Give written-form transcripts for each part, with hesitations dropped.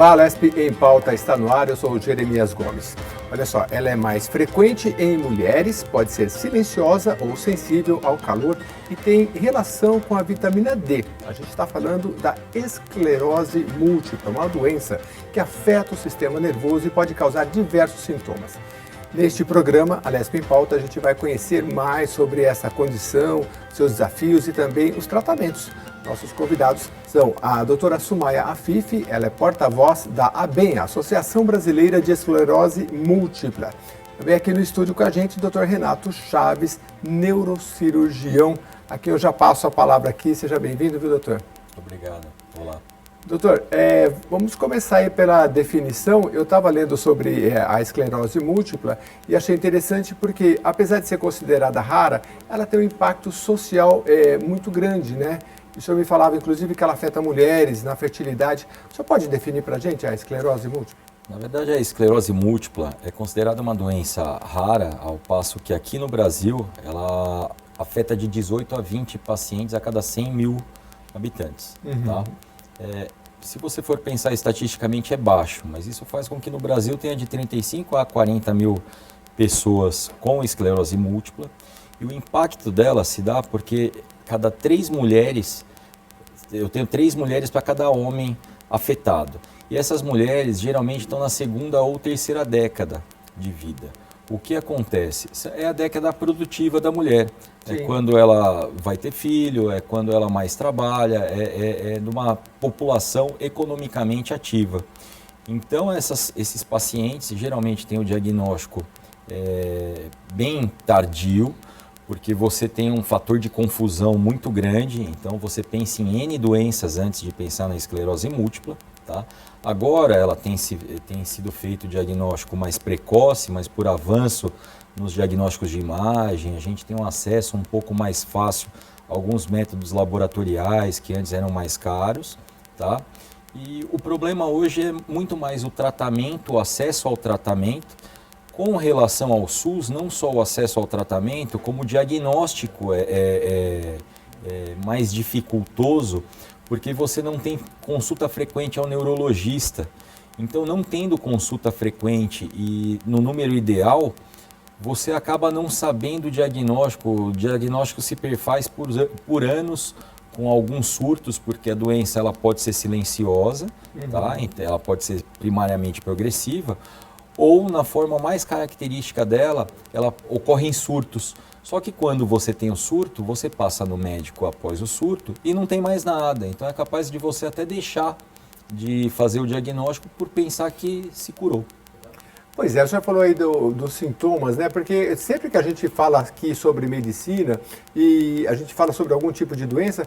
Olá, Lesp em Pauta está no ar, eu sou o Jeremias Gomes. Olha só, ela é mais frequente em mulheres, pode ser silenciosa ou sensível ao calor e tem relação com a vitamina D. A gente está falando da esclerose múltipla, uma doença que afeta o sistema nervoso e pode causar diversos sintomas. Neste programa, a Lesp em Pauta, a gente vai conhecer mais sobre essa condição, seus desafios e também os tratamentos. Nossos convidados são a doutora Sumaia Afife, ela é porta-voz da ABEM, Associação Brasileira de Esclerose Múltipla. Também aqui no estúdio com a gente, o doutor Renato Chaves, neurocirurgião, a quem eu já passo a palavra aqui. Seja bem-vindo, viu, doutor? Obrigado. Olá. Doutor, vamos começar aí pela definição. Eu estava lendo sobre a esclerose múltipla e achei interessante porque, apesar de ser considerada rara, ela tem um impacto social muito grande, né? O senhor me falava, inclusive, que ela afeta mulheres na fertilidade. O senhor pode definir para a gente a esclerose múltipla? Na verdade, a esclerose múltipla é considerada uma doença rara, ao passo que aqui no Brasil ela afeta de 18 a 20 pacientes a cada 100 mil habitantes. Tá? Se você for pensar estatisticamente é baixo, mas isso faz com que no Brasil tenha de 35 a 40 mil pessoas com esclerose múltipla. E o impacto dela se dá porque cada 3 mulheres, eu tenho 3 mulheres para cada homem afetado. E essas mulheres geralmente estão na segunda ou terceira década de vida. O que acontece? É a década produtiva da mulher. Sim. É quando ela vai ter filho, é quando ela mais trabalha, é numa população economicamente ativa. Então, esses pacientes geralmente têm o diagnóstico bem tardio, porque você tem um fator de confusão muito grande, então você pensa em N doenças antes de pensar na esclerose múltipla. Tá? Agora ela tem sido feito o diagnóstico mais precoce, mas por avanço nos diagnósticos de imagem, a gente tem um acesso um pouco mais fácil a alguns métodos laboratoriais que antes eram mais caros. Tá? E o problema hoje é muito mais o tratamento, o acesso ao tratamento. Com relação ao SUS, não só o acesso ao tratamento, como o diagnóstico é mais dificultoso, porque você não tem consulta frequente ao neurologista. Então, não tendo consulta frequente e no número ideal, você acaba não sabendo o diagnóstico. O diagnóstico se perfaz por anos, com alguns surtos, porque a doença ela pode ser silenciosa, tá? Ela pode ser primariamente progressiva, ou na forma mais característica dela, ela ocorre em surtos. Só que quando você tem o surto, você passa no médico após o surto e não tem mais nada. Então é capaz de você até deixar de fazer o diagnóstico por pensar que se curou. Pois é, você já falou aí dos sintomas, né? Porque sempre que a gente fala aqui sobre medicina e a gente fala sobre algum tipo de doença,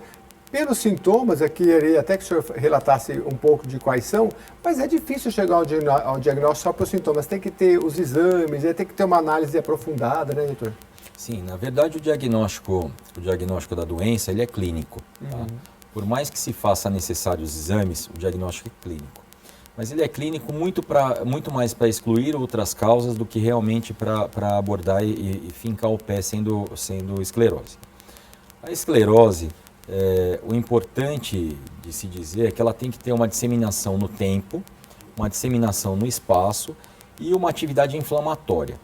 pelos sintomas, eu queria até que o senhor relatasse um pouco de quais são, mas é difícil chegar ao diagnóstico só pelos sintomas. Tem que ter os exames, tem que ter uma análise aprofundada, né, doutor? Sim, na verdade o diagnóstico da doença ele é clínico. Tá? Por mais que se faça necessários exames, o diagnóstico é clínico. Mas ele é clínico muito mais para excluir outras causas do que realmente para abordar e fincar o pé sendo esclerose. A esclerose, o importante de se dizer é que ela tem que ter uma disseminação no tempo, uma disseminação no espaço e uma atividade inflamatória.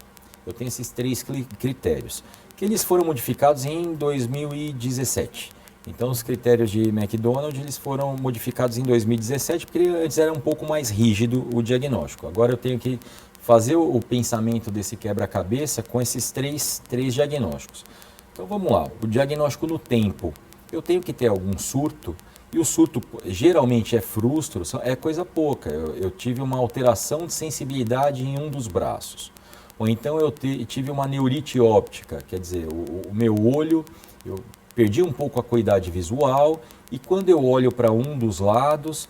Eu tenho esses 3 critérios, que eles foram modificados em 2017. Então, os critérios de McDonald eles foram modificados em 2017, porque antes era um pouco mais rígido o diagnóstico. Agora eu tenho que fazer o pensamento desse quebra-cabeça com esses três diagnósticos. Então, vamos lá. O diagnóstico no tempo. Eu tenho que ter algum surto, e o surto geralmente é frustro, é coisa pouca. Eu tive uma alteração de sensibilidade em um dos braços. Ou então eu tive uma neurite óptica, quer dizer, o meu olho, eu perdi um pouco a acuidade visual e quando eu olho para um dos lados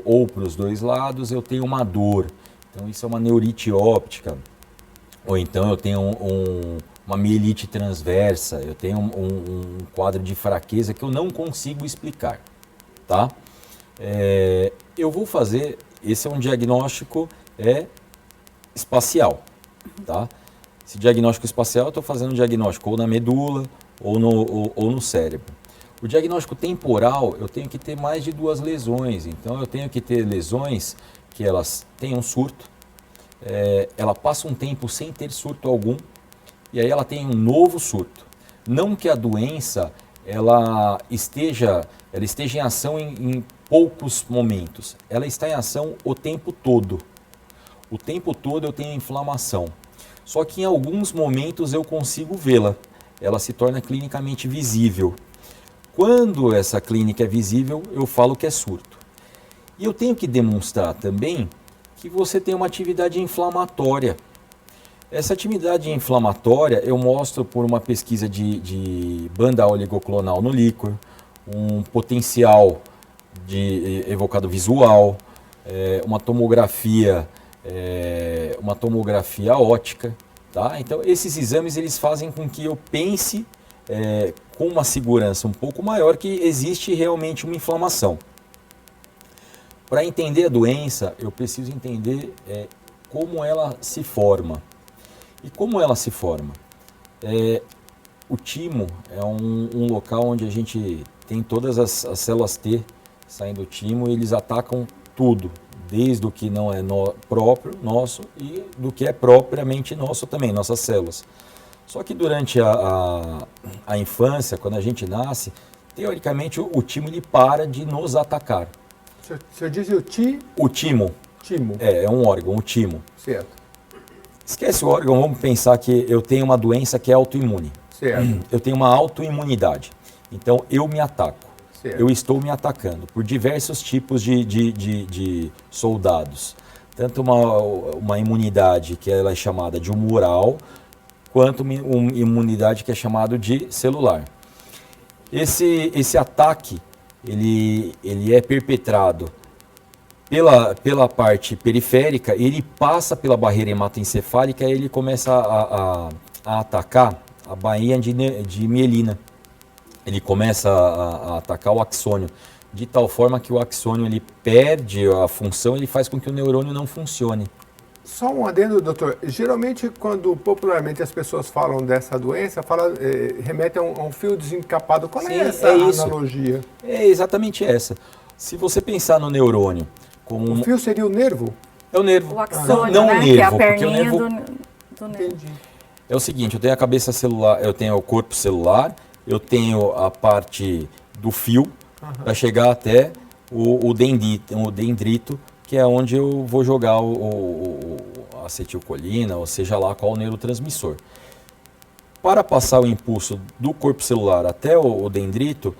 ou para os 2 lados, eu tenho uma dor. Então isso é uma neurite óptica. Ou então eu tenho uma mielite transversa, eu tenho um quadro de fraqueza que eu não consigo explicar. Tá? Eu vou fazer, esse é um diagnóstico espacial. Tá? Esse diagnóstico espacial eu estou fazendo um diagnóstico ou na medula ou no cérebro. O diagnóstico temporal eu tenho que ter mais de 2 lesões, então eu tenho que ter lesões que elas têm um surto, ela passa um tempo sem ter surto algum, e aí ela tem um novo surto. Não que a doença ela esteja em ação em poucos momentos, ela está em ação o tempo todo. O tempo todo eu tenho inflamação. Só que em alguns momentos eu consigo vê-la. Ela se torna clinicamente visível. Quando essa clínica é visível, eu falo que é surto. E eu tenho que demonstrar também que você tem uma atividade inflamatória. Essa atividade inflamatória eu mostro por uma pesquisa de banda oligoclonal no líquor, um potencial de evocado visual, uma tomografia ótica, tá? Então esses exames eles fazem com que eu pense com uma segurança um pouco maior que existe realmente uma inflamação. Para entender a doença, eu preciso entender como ela se forma. E como ela se forma? O timo é um local onde a gente tem todas as células T saindo do timo e eles atacam tudo, desde o que não é próprio nosso e do que é propriamente nosso também, nossas células. Só que durante a infância, quando a gente nasce, teoricamente o timo ele para de nos atacar. O senhor diz o O timo. Timo. É um órgão, o timo. Certo. Esquece o órgão, vamos pensar que eu tenho uma doença que é autoimune. Certo. Eu tenho uma autoimunidade. Então eu me ataco. Certo. Eu estou me atacando por diversos tipos de soldados. Tanto uma imunidade que ela é chamada de humoral, quanto uma imunidade que é chamada de celular. Esse ataque, ele é perpetrado pela parte periférica, ele passa pela barreira hematoencefálica e ele começa a atacar a bainha de mielina. Ele começa a atacar o axônio, de tal forma que o axônio ele perde a função, ele faz com que o neurônio não funcione. Só um adendo, doutor. Geralmente, quando popularmente as pessoas falam dessa doença, remete a um fio desencapado. Qual é essa analogia? É exatamente essa. Se você pensar no neurônio como o fio seria o nervo? É o nervo. O axônio, não né? o nervo, que é a porque o perninha nervo... do nervo. Entendi. É o seguinte, eu tenho a cabeça celular, eu tenho o corpo celular, eu tenho a parte do fio, para chegar até o dendrito, que é onde eu vou jogar a acetilcolina, ou seja lá qual o neurotransmissor. Para passar o impulso do corpo celular até o dendrito,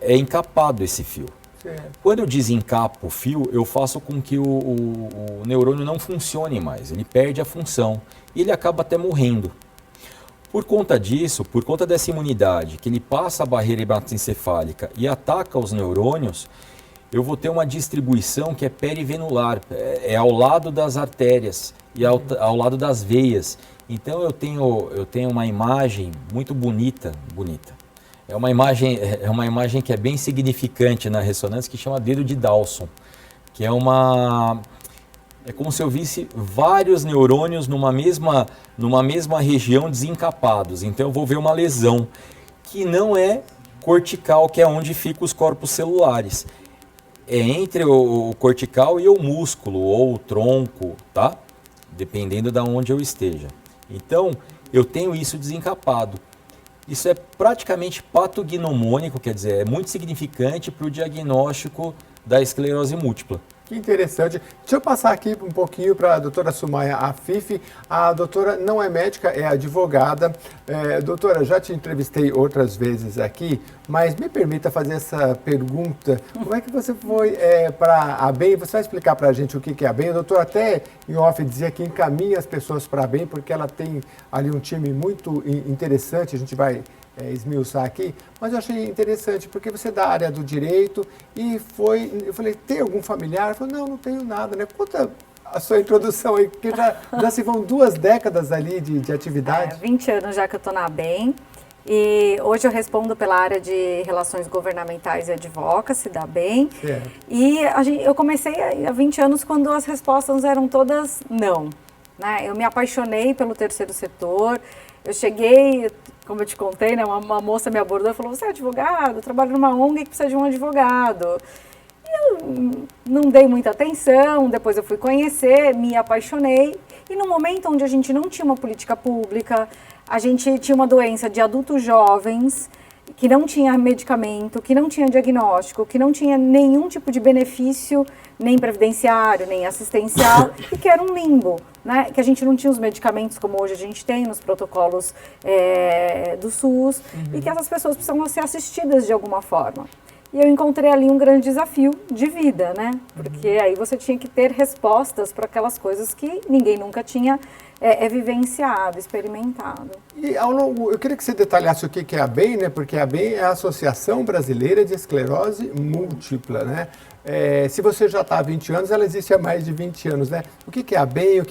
é encapado esse fio. Certo. Quando eu desencapo o fio, eu faço com que o neurônio não funcione mais, ele perde a função e ele acaba até morrendo. Por conta disso, por conta dessa imunidade, que ele passa a barreira hematoencefálica e ataca os neurônios, eu vou ter uma distribuição que é perivenular, é ao lado das artérias e ao lado das veias. Então eu tenho uma imagem muito bonita. É uma imagem que é bem significante na ressonância, que chama dedo de Dawson, que é como se eu visse vários neurônios numa mesma região desencapados. Então eu vou ver uma lesão que não é cortical, que é onde ficam os corpos celulares. É entre o cortical e o músculo ou o tronco, tá? Dependendo de onde eu esteja. Então eu tenho isso desencapado. Isso é praticamente patognomônico, quer dizer, é muito significante para o diagnóstico da esclerose múltipla. Que interessante. Deixa eu passar aqui um pouquinho para a doutora Sumaia Afife. A doutora não é médica, é advogada. Doutora, já te entrevistei outras vezes aqui, mas me permita fazer essa pergunta. Como é que você foi para a ABEM? Você vai explicar para a gente o que é a ABEM? A doutora até em off dizia que encaminha as pessoas para a ABEM, porque ela tem ali um time muito interessante, a gente vai esmiuçar aqui, mas eu achei interessante, porque você é da área do direito e eu falei, tem algum familiar? Ela falou, não tenho nada, né? Conta a sua introdução aí, porque já se vão 2 décadas ali de atividade. 20 anos já que eu estou na ABEM, e hoje eu respondo pela área de Relações Governamentais e Advocacy da ABEM. Certo. E eu comecei há 20 anos quando as respostas eram todas não, né? Eu me apaixonei pelo terceiro setor, eu cheguei, como eu te contei, né, uma moça me abordou e falou, você é advogado? Eu trabalho numa ONG que precisa de um advogado. E Não dei muita atenção, depois eu fui conhecer, me apaixonei. E no momento onde a gente não tinha uma política pública, a gente tinha uma doença de adultos jovens, que não tinha medicamento, que não tinha diagnóstico, que não tinha nenhum tipo de benefício, nem previdenciário, nem assistencial, e que era um limbo, né? Que a gente não tinha os medicamentos como hoje a gente tem nos protocolos do SUS, e que essas pessoas precisavam ser assistidas de alguma forma. E eu encontrei ali um grande desafio de vida, né? Porque aí você tinha que ter respostas para aquelas coisas que ninguém nunca tinha vivenciado, experimentado. E ao longo, eu queria que você detalhasse o que é a ABEM, né? Porque a ABEM é a Associação Brasileira de Esclerose Múltipla, né? Se você já está há 20 anos, ela existe há mais de 20 anos, né? O que é a ABEM?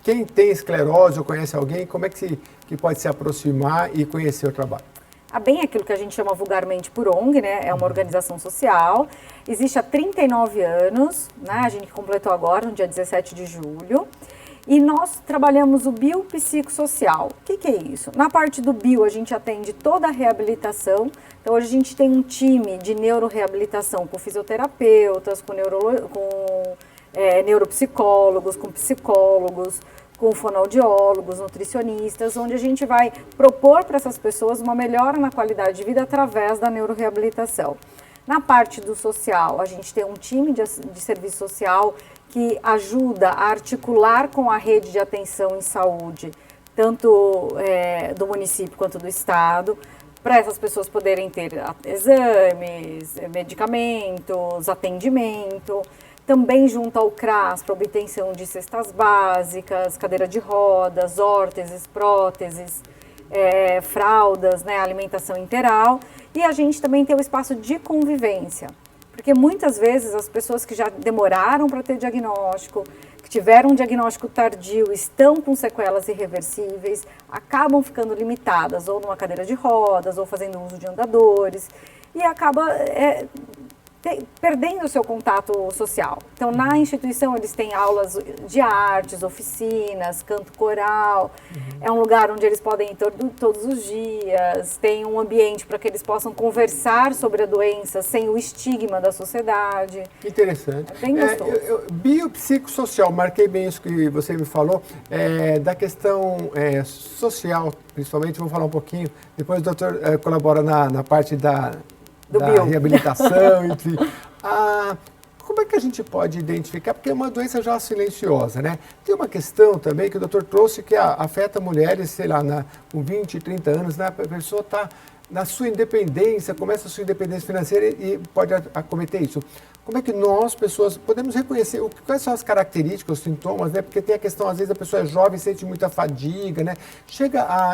Quem tem esclerose ou conhece alguém, como é que pode se aproximar e conhecer o trabalho? A ABEM é aquilo que a gente chama vulgarmente por ONG, né? É uma organização social, existe há 39 anos, né? A gente completou agora, no dia 17 de julho, e nós trabalhamos o biopsicossocial. O que é isso? Na parte do bio, a gente atende toda a reabilitação, então hoje a gente tem um time de neuroreabilitação com fisioterapeutas, com neuropsicólogos, com psicólogos, com fonoaudiólogos, nutricionistas, onde a gente vai propor para essas pessoas uma melhora na qualidade de vida através da neuroreabilitação. Na parte do social, a gente tem um time de serviço social que ajuda a articular com a rede de atenção em saúde, tanto do município quanto do estado, para essas pessoas poderem ter exames, medicamentos, atendimento. Também junto ao CRAS para obtenção de cestas básicas, cadeira de rodas, órteses, próteses, fraldas, né, alimentação integral. E a gente também tem o espaço de convivência, porque muitas vezes as pessoas que já demoraram para ter diagnóstico, que tiveram um diagnóstico tardio, estão com sequelas irreversíveis, acabam ficando limitadas ou numa cadeira de rodas ou fazendo uso de andadores e acaba perdendo o seu contato social. Então, na instituição, eles têm aulas de artes, oficinas, canto coral. É um lugar onde eles podem ir todos os dias. Tem um ambiente para que eles possam conversar sobre a doença sem o estigma da sociedade. Interessante. É bem gostoso. Biopsicossocial, marquei bem isso que você me falou, da questão social, principalmente, vou falar um pouquinho. Depois o doutor colabora na parte da reabilitação, enfim. Como é que a gente pode identificar? Porque é uma doença já silenciosa, né? Tem uma questão também que o doutor trouxe que afeta mulheres, sei lá, com 20, 30 anos, né? A pessoa está na sua independência, começa a sua independência financeira e pode acometer isso. Como é que nós, pessoas, podemos reconhecer quais são as características, os sintomas, né? Porque tem a questão, às vezes, a pessoa é jovem, sente muita fadiga, né?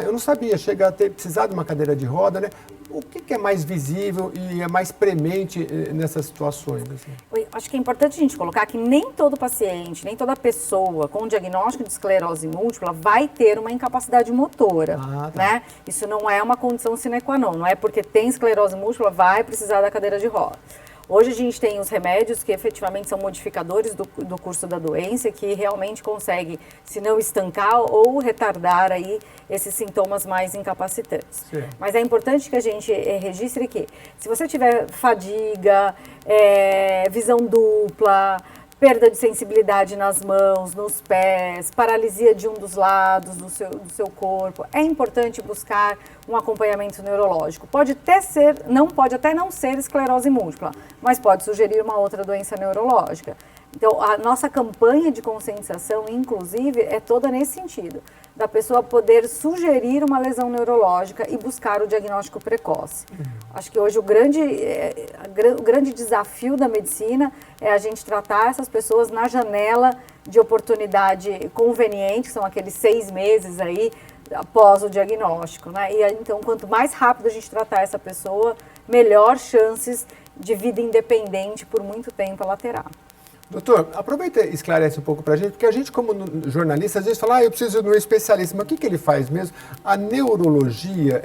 Eu não sabia, chega a precisar de uma cadeira de roda, né? O que é mais visível e é mais premente nessas situações? Assim? Acho que é importante a gente colocar que nem todo paciente, nem toda pessoa com diagnóstico de esclerose múltipla vai ter uma incapacidade motora, né? Isso não é uma condição sine qua non, não é porque tem esclerose múltipla vai precisar da cadeira de roda. Hoje a gente tem os remédios que efetivamente são modificadores do curso da doença, que realmente conseguem, se não estancar ou retardar aí esses sintomas mais incapacitantes. Sim. Mas é importante que a gente registre que se você tiver fadiga, visão dupla, perda de sensibilidade nas mãos, nos pés, paralisia de um dos lados do seu corpo, é importante buscar um acompanhamento neurológico. Pode até não ser esclerose múltipla, mas pode sugerir uma outra doença neurológica. Então, a nossa campanha de conscientização, inclusive, é toda nesse sentido, da pessoa poder sugerir uma lesão neurológica e buscar o diagnóstico precoce. Acho que hoje o grande desafio da medicina é a gente tratar essas pessoas na janela de oportunidade conveniente, que são aqueles 6 meses aí após o diagnóstico, né? E então, quanto mais rápido a gente tratar essa pessoa, melhor chances de vida independente por muito tempo ela terá. Doutor, aproveita e esclarece um pouco para a gente, porque a gente, como jornalista, às vezes fala, eu preciso de um especialista, mas o que ele faz mesmo? A neurologia,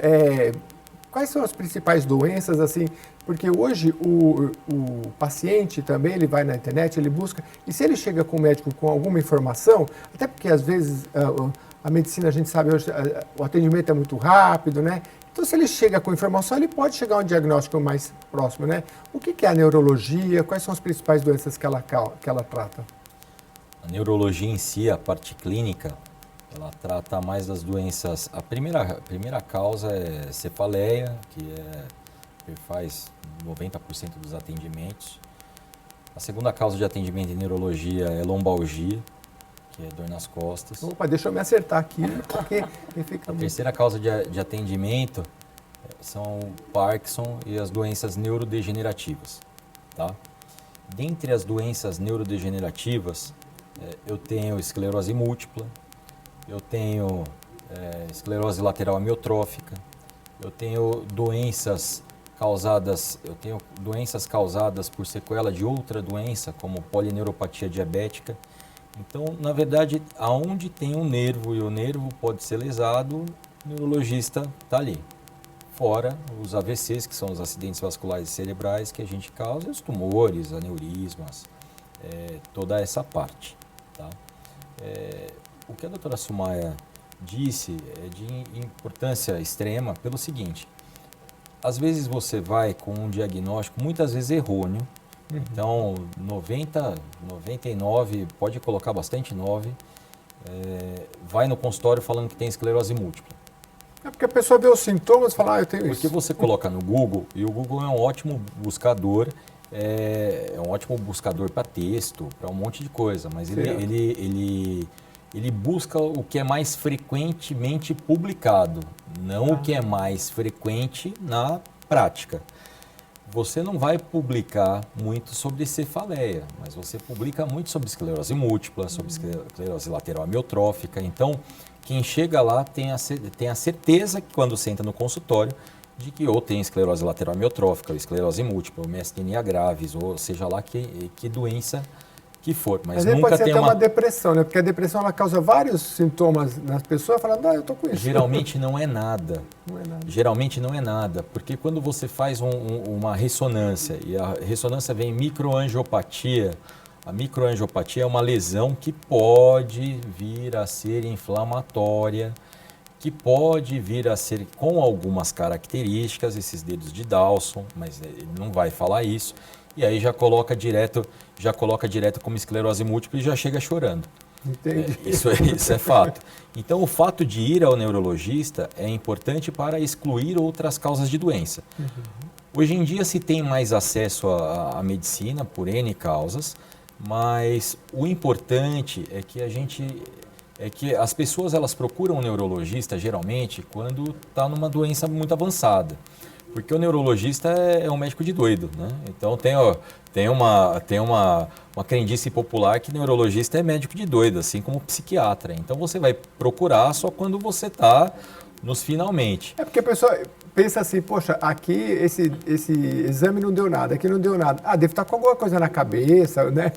quais são as principais doenças, assim, porque hoje o paciente também, ele vai na internet, ele busca, e se ele chega com o médico com alguma informação, até porque às vezes a medicina, a gente sabe, hoje, o atendimento é muito rápido, né? Então, se ele chega com informação, ele pode chegar a um diagnóstico mais próximo, né? O que é a neurologia? Quais são as principais doenças que ela trata? A neurologia em si, a parte clínica, ela trata mais das doenças. A primeira causa é cefaleia, que faz 90% dos atendimentos. A segunda causa de atendimento em neurologia é lombalgia, que é dor nas costas. Opa, deixa eu me acertar aqui, porque fica A terceira causa de atendimento são Parkinson e as doenças neurodegenerativas, tá? Dentre as doenças neurodegenerativas, eu tenho esclerose múltipla, eu tenho esclerose lateral amiotrófica, eu tenho doenças causadas por sequela de outra doença, como polineuropatia diabética. Então, na verdade, aonde tem um nervo e o nervo pode ser lesado, o neurologista está ali. Fora os AVCs, que são os acidentes vasculares cerebrais que a gente causa, os tumores, aneurismas, toda essa parte. Tá? O que a doutora Sumaya disse é de importância extrema pelo seguinte: às vezes você vai com um diagnóstico, muitas vezes errôneo, então 99, pode colocar bastante 9, vai no consultório falando que tem esclerose múltipla. É porque a pessoa vê os sintomas e fala, eu tenho isso. Porque você coloca no Google, e o Google é um ótimo buscador, para texto, para um monte de coisa, mas ele busca o que é mais frequentemente publicado, não o que é mais frequente na prática. Você não vai publicar muito sobre cefaleia, mas você publica muito sobre esclerose múltipla, sobre esclerose lateral amiotrófica. Então, quem chega lá tem a certeza que quando senta no consultório de que ou tem esclerose lateral amiotrófica, ou esclerose múltipla, ou miastenia graves, ou seja lá que doença que for. Mas nunca pode ser tem até uma depressão, né? Porque a depressão ela causa vários sintomas nas pessoas, falando, eu tô com isso. Geralmente não é nada. Geralmente não é nada, porque quando você faz uma ressonância e a ressonância vem microangiopatia, a microangiopatia é uma lesão que pode vir a ser inflamatória, que pode vir a ser com algumas características, esses dedos de Dawson, mas ele não vai falar isso. E aí já coloca direto como esclerose múltipla e já chega chorando. Entendi. Isso é fato. Então, o fato de ir ao neurologista é importante para excluir outras causas de doença. Hoje em dia se tem mais acesso à medicina por N causas, mas o importante é que as pessoas elas procuram um neurologista geralmente quando está numa doença muito avançada. Porque o neurologista é um médico de doido, né? Então tem uma crendice popular que neurologista é médico de doido, assim como psiquiatra. Então você vai procurar só quando você está nos finalmente. É porque a pessoa pensa assim, poxa, aqui esse exame não deu nada, aqui não deu nada. Deve estar com alguma coisa na cabeça, né?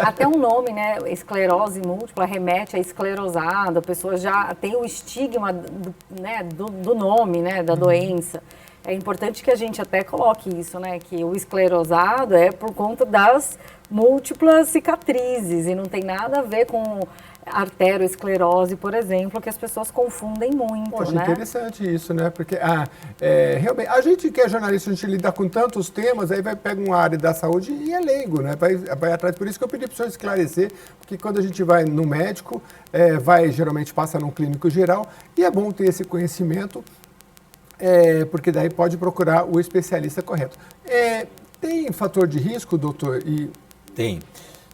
Até um nome, né? Esclerose múltipla remete a esclerosado, a pessoa já tem o estigma do nome, né, da doença. É importante que a gente até coloque isso, né? Que o esclerosado é por conta das múltiplas cicatrizes e não tem nada a ver com arteriosclerose, por exemplo, que as pessoas confundem muito, Poxa, né? Interessante isso, né? Porque realmente, a gente que é jornalista, a gente lida com tantos temas, aí pega uma área da saúde e é leigo, né? Vai atrás. Por isso que eu pedi para o senhor esclarecer, porque quando a gente vai no médico, geralmente passa num clínico geral, e é bom ter esse conhecimento, porque daí pode procurar o especialista correto. Tem fator de risco, doutor? Tem.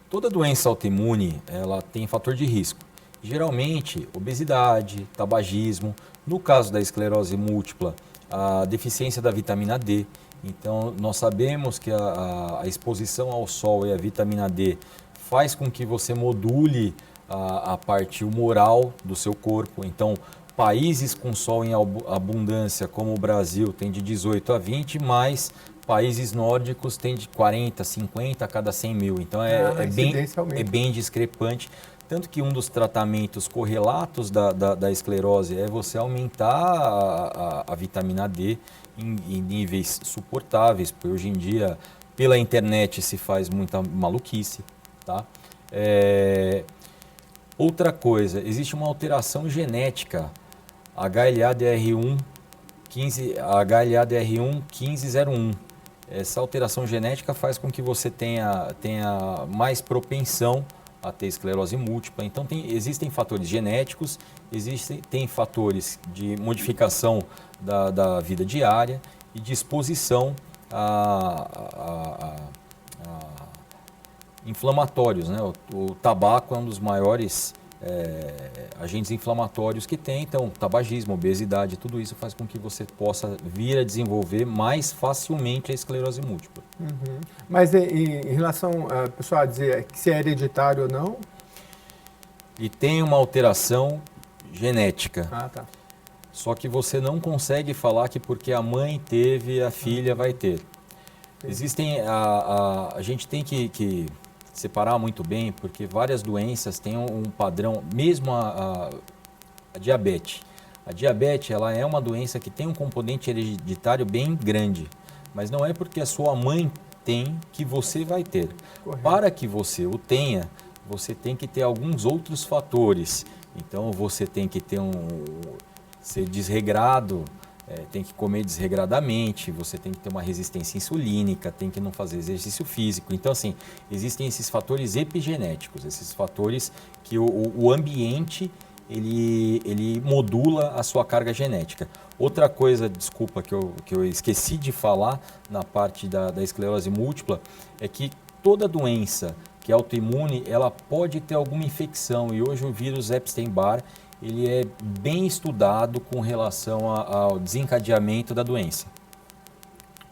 Toda doença autoimune, ela tem fator de risco. Geralmente, obesidade, tabagismo, no caso da esclerose múltipla, a deficiência da vitamina D. Então, nós sabemos que a exposição ao sol e a vitamina D faz com que você module a parte humoral do seu corpo. Então, países com sol em abundância, como o Brasil, tem de 18 a 20, mas países nórdicos têm de 40, 50 a cada 100 mil. Então, é bem discrepante. Tanto que um dos tratamentos correlatos da esclerose é você aumentar a vitamina D em níveis suportáveis, porque hoje em dia, pela internet, se faz muita maluquice, tá? Outra coisa, existe uma alteração genética, HLA-DR1, a HLA-DR1 1501. Essa alteração genética faz com que você tenha mais propensão a ter esclerose múltipla. Então, existem fatores genéticos, tem fatores de modificação da vida diária e de exposição a inflamatórios, né? O tabaco é um dos maiores agentes inflamatórios que tem, então tabagismo, obesidade, tudo isso faz com que você possa vir a desenvolver mais facilmente a esclerose múltipla. Uhum. Mas em relação a pessoal dizer se é hereditário ou não? E tem uma alteração genética. Ah, tá. Só que você não consegue falar que porque a mãe teve, a filha vai ter. Existem, a gente tem que separar muito bem, porque várias doenças têm um padrão, mesmo a diabetes. A diabetes, ela é uma doença que tem um componente hereditário bem grande, mas não é porque a sua mãe tem que você vai ter. Correto. Para que você o tenha, você tem que ter alguns outros fatores. Então, você tem que ter ser desregrado, tem que comer desregradamente, você tem que ter uma resistência insulínica, tem que não fazer exercício físico. Então, assim, existem esses fatores epigenéticos, esses fatores que o ambiente, ele modula a sua carga genética. Outra coisa, desculpa, que eu esqueci de falar na parte da esclerose múltipla, é que toda doença que é autoimune, ela pode ter alguma infecção, e hoje o vírus Epstein-Barr, ele é bem estudado com relação ao desencadeamento da doença.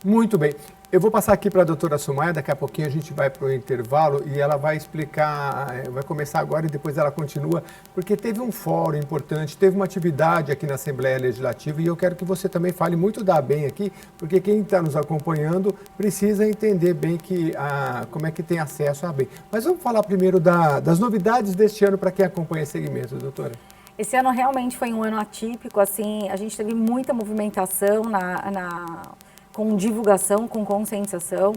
Muito bem. Eu vou passar aqui para a doutora Sumaia, daqui a pouquinho a gente vai para o intervalo e ela vai explicar, vai começar agora e depois ela continua, porque teve um fórum importante, teve uma atividade aqui na Assembleia Legislativa e eu quero que você também fale muito da ABEM aqui, porque quem está nos acompanhando precisa entender bem como é que tem acesso à ABEM. Mas vamos falar primeiro das novidades deste ano para quem acompanha segmento, doutora. Esse ano realmente foi um ano atípico, assim, a gente teve muita movimentação com divulgação, com conscientização.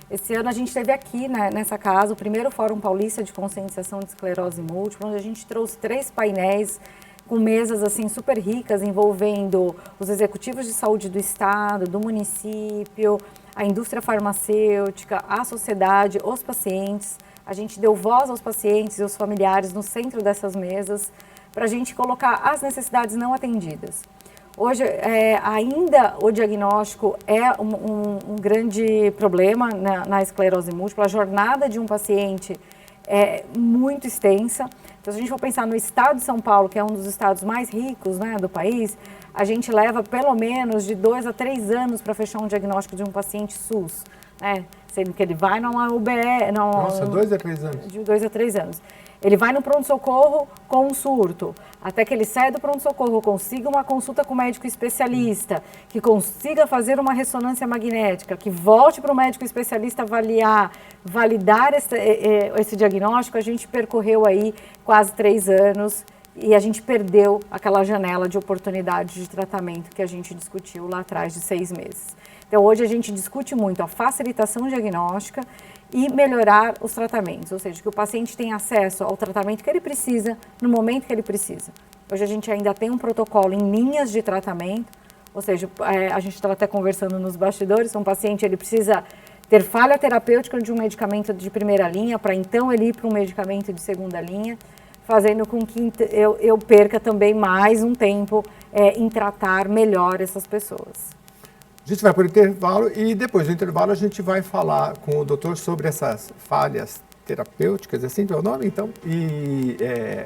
Esse ano a gente teve aqui, né, nessa casa, o primeiro Fórum Paulista de Conscientização de Esclerose Múltipla, onde a gente trouxe 3 painéis com mesas assim super ricas, envolvendo os executivos de saúde do estado, do município, a indústria farmacêutica, a sociedade, os pacientes. A gente deu voz aos pacientes e aos familiares no centro dessas mesas, para a gente colocar as necessidades não atendidas. Hoje, ainda o diagnóstico é um grande problema na esclerose múltipla. A jornada de um paciente é muito extensa. Então, se a gente for pensar no estado de São Paulo, que é um dos estados mais ricos, né, do país, a gente leva pelo menos de 2 a 3 anos para fechar um diagnóstico de um paciente SUS, né? Sendo que ele vai numa UBE... Nossa, 2 a 3 anos. De 2 a 3 anos. Ele vai no pronto-socorro com um surto, até que ele saia do pronto-socorro, consiga uma consulta com o médico especialista, que consiga fazer uma ressonância magnética, que volte para o médico especialista avaliar, validar esse diagnóstico. A gente percorreu aí quase 3 anos e a gente perdeu aquela janela de oportunidade de tratamento que a gente discutiu lá atrás de 6 meses. Então, hoje a gente discute muito a facilitação diagnóstica e melhorar os tratamentos, ou seja, que o paciente tenha acesso ao tratamento que ele precisa, no momento que ele precisa. Hoje a gente ainda tem um protocolo em linhas de tratamento, ou seja, a gente estava até conversando nos bastidores, um paciente ele precisa ter falha terapêutica de um medicamento de primeira linha, para então ele ir para um medicamento de segunda linha, fazendo com que eu perca também mais um tempo em tratar melhor essas pessoas. A gente vai para o intervalo e depois do intervalo a gente vai falar com o doutor sobre essas falhas terapêuticas, assim que é o nome, então, e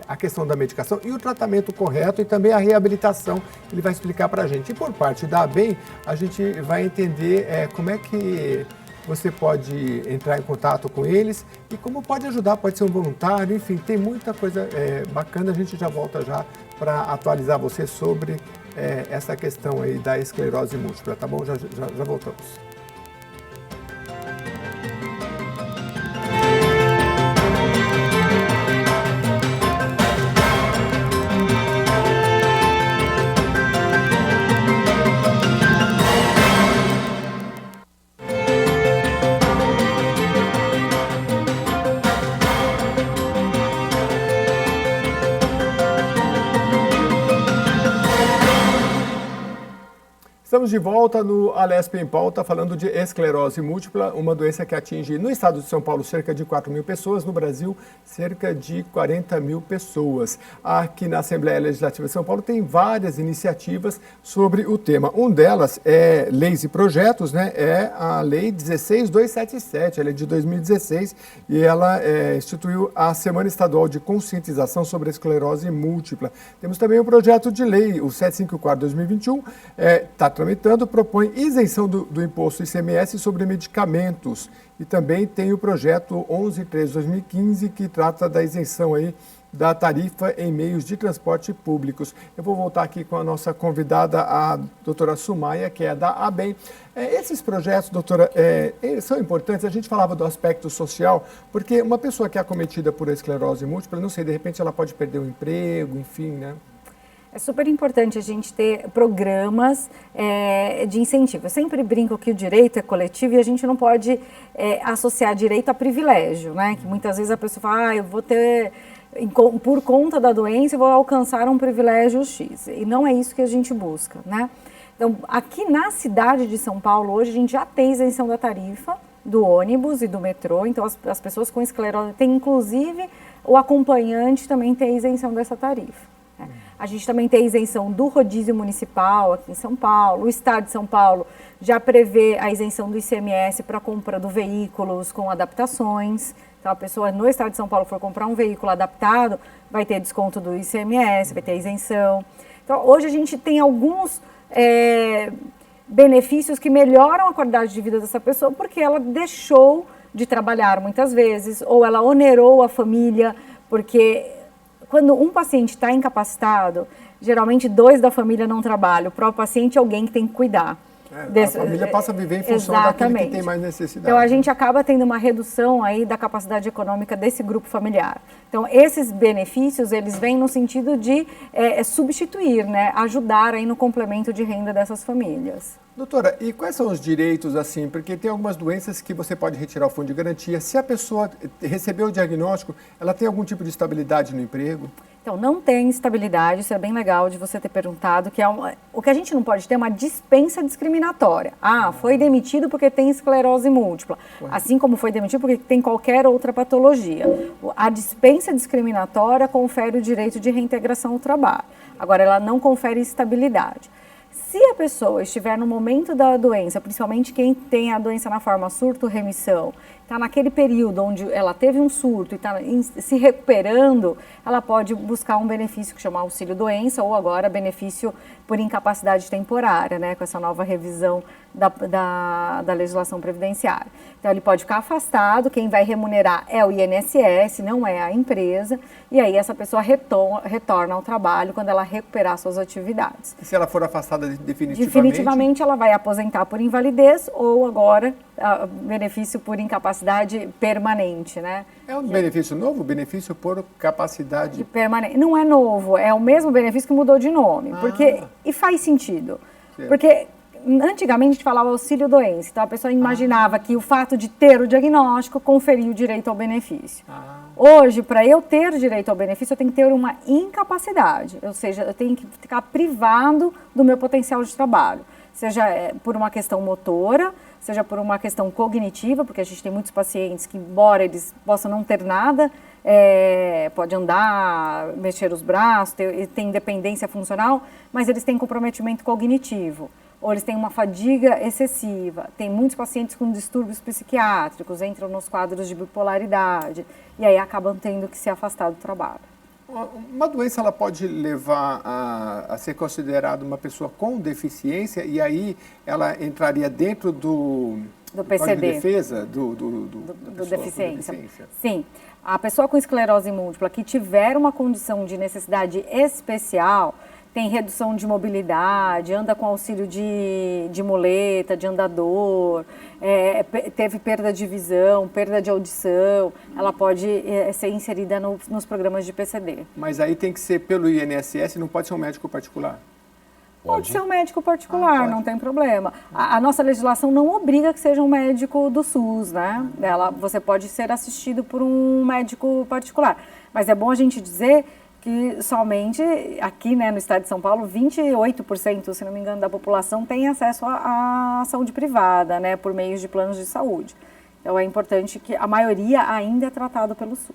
a questão da medicação e o tratamento correto e também a reabilitação, ele vai explicar para a gente. E por parte da ABEM, a gente vai entender como é que você pode entrar em contato com eles e como pode ajudar, pode ser um voluntário, enfim, tem muita coisa bacana, a gente já volta já para atualizar você sobre essa questão aí da esclerose múltipla, tá bom? Já voltamos. Estamos de volta no Alesp em Pauta, falando de esclerose múltipla, uma doença que atinge no estado de São Paulo cerca de 4 mil pessoas, no Brasil cerca de 40 mil pessoas. Aqui na Assembleia Legislativa de São Paulo tem várias iniciativas sobre o tema. Um delas é leis e projetos, né? É a Lei 16.277, ela é de 2016 e ela instituiu a Semana Estadual de Conscientização sobre a Esclerose Múltipla. Temos também o projeto de lei, o 754/2021, está tramitando, propõe isenção do imposto ICMS sobre medicamentos. E também tem o projeto 11.3/2015, que trata da isenção aí da tarifa em meios de transporte públicos. Eu vou voltar aqui com a nossa convidada, a doutora Sumaia, que é da ABEM. Esses projetos, doutora, são importantes. A gente falava do aspecto social, porque uma pessoa que é acometida por esclerose múltipla, não sei, de repente ela pode perder o emprego, enfim, né? É super importante a gente ter programas de incentivo. Eu sempre brinco que o direito é coletivo e a gente não pode associar direito a privilégio, né? Que muitas vezes a pessoa fala, eu vou ter, por conta da doença, eu vou alcançar um privilégio X. E não é isso que a gente busca, né? Então, aqui na cidade de São Paulo, hoje, a gente já tem isenção da tarifa do ônibus e do metrô. Então, as pessoas com esclerose têm, inclusive, o acompanhante também tem isenção dessa tarifa. A gente também tem isenção do rodízio municipal aqui em São Paulo. O Estado de São Paulo já prevê a isenção do ICMS para compra de veículos com adaptações. Então, a pessoa no Estado de São Paulo for comprar um veículo adaptado, vai ter desconto do ICMS, vai ter isenção. Então, hoje a gente tem alguns benefícios que melhoram a qualidade de vida dessa pessoa porque ela deixou de trabalhar muitas vezes ou ela onerou a família, porque quando um paciente está incapacitado, geralmente 2 da família não trabalham. O próprio paciente é alguém que tem que cuidar. A família passa a viver em função daquele que tem mais necessidade. Então, a gente acaba tendo uma redução aí da capacidade econômica desse grupo familiar. Então, esses benefícios, eles vêm no sentido de substituir, né? Ajudar aí no complemento de renda dessas famílias. Doutora, e quais são os direitos, assim, porque tem algumas doenças que você pode retirar o fundo de garantia. Se a pessoa recebeu o diagnóstico, ela tem algum tipo de estabilidade no emprego? Então, não tem estabilidade, isso é bem legal de você ter perguntado, que o que a gente não pode ter é uma dispensa discriminatória. Foi demitido porque tem esclerose múltipla, assim como foi demitido porque tem qualquer outra patologia. A dispensa discriminatória confere o direito de reintegração ao trabalho. Agora, ela não confere estabilidade. Se a pessoa estiver no momento da doença, principalmente quem tem a doença na forma surto-remissão, está naquele período onde ela teve um surto e está se recuperando, ela pode buscar um benefício que chama auxílio-doença ou agora benefício por incapacidade temporária, né, com essa nova revisão da legislação previdenciária. Então, ele pode ficar afastado, quem vai remunerar é o INSS, não é a empresa, e aí essa pessoa retorna ao trabalho quando ela recuperar suas atividades. E se ela for afastada definitivamente? Definitivamente, ela vai aposentar por invalidez ou agora benefício por incapacidade permanente, né? É um benefício novo? Benefício por capacidade permanente. Não é novo, é o mesmo benefício que mudou de nome. E faz sentido. Certo. Porque antigamente a gente falava auxílio-doença. Então a pessoa imaginava que o fato de ter o diagnóstico conferia o direito ao benefício. Hoje, para eu ter direito ao benefício, eu tenho que ter uma incapacidade. Ou seja, eu tenho que ficar privado do meu potencial de trabalho. Seja por uma questão motora, seja por uma questão cognitiva, porque a gente tem muitos pacientes que, embora eles possam não ter nada, pode andar, mexer os braços, tem dependência funcional, mas eles têm comprometimento cognitivo, ou eles têm uma fadiga excessiva. Tem muitos pacientes com distúrbios psiquiátricos, entram nos quadros de bipolaridade, e aí acabam tendo que se afastar do trabalho. Uma doença ela pode levar a ser considerada uma pessoa com deficiência e aí ela entraria dentro do PCD, de defesa do deficiência. Sim, a pessoa com esclerose múltipla que tiver uma condição de necessidade especial, tem redução de mobilidade, anda com auxílio de muleta, de andador, teve perda de visão, perda de audição, ela pode ser inserida nos programas de PCD. Mas aí tem que ser pelo INSS, não pode ser um médico particular? Pode ser um médico particular, não tem problema. A nossa legislação não obriga que seja um médico do SUS, né? Você pode ser assistido por um médico particular. Mas é bom a gente dizer que somente aqui, né, no estado de São Paulo, 28%, se não me engano, da população tem acesso à saúde privada, né, por meio de planos de saúde. Então é importante que a maioria ainda é tratada pelo SUS.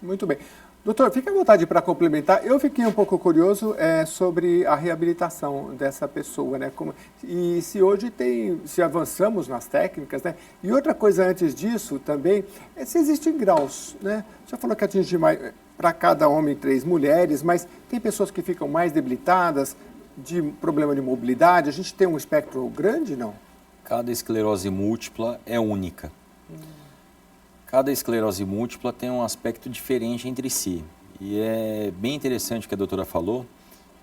Muito bem. Doutor, fique à vontade para complementar. Eu fiquei um pouco curioso sobre a reabilitação dessa pessoa, né? E se hoje se avançamos nas técnicas, né? E outra coisa antes disso também, se existem graus, né? Você falou que atinge mais, para cada homem 3 mulheres, mas tem pessoas que ficam mais debilitadas, de problema de mobilidade. A gente tem um espectro grande, não? Cada esclerose múltipla é única. Cada esclerose múltipla tem um aspecto diferente entre si. E é bem interessante o que a doutora falou,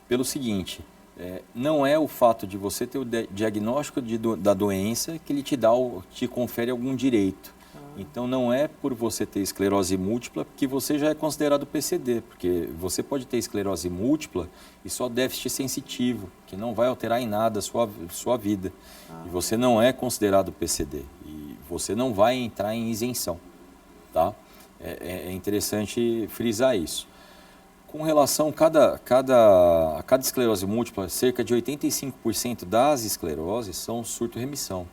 pelo seguinte, não é o fato de você ter o diagnóstico da doença que ele te confere algum direito. Então não é por você ter esclerose múltipla que você já é considerado PCD, porque você pode ter esclerose múltipla e só déficit sensitivo, que não vai alterar em nada a sua vida. E você não é considerado PCD e você não vai entrar em isenção. Tá? É interessante frisar isso. Com relação a cada esclerose múltipla, cerca de 85% das escleroses são surto-remissão.